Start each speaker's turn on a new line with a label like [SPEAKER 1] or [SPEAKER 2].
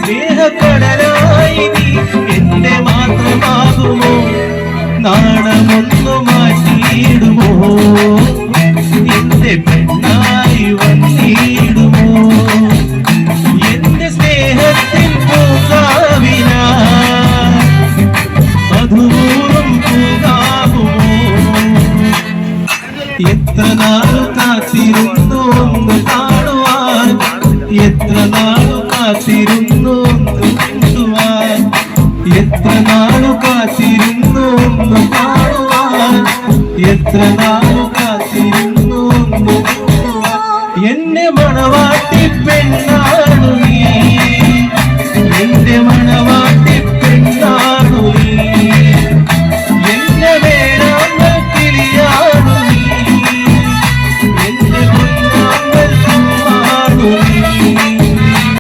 [SPEAKER 1] സ്നേഹക്കടലായി നീ എന്റെ മാത്രമാകുമോ? നാണമൊന്നു മാറ്റിയിടുമോ? എന്റെ പെണ്ണായി വന്നിടുമോ? എന്റെ സ്നേഹത്തിൻ പൂങ്കാവിനാ മധുപൂർവം പൂങ്കാവുമോ? എത്ര നാൾ കാത്തിരുന്നു ഒന്ന് കാണുവാൻ, എത്ര നാൾ കാത്തിരുന്നു ഒന്ന് കണ്ടുവാൻ, എത്ര നാൾ കാത്തിരുന്നു ഒന്ന് കാണുവാൻ, എത്ര നാൾ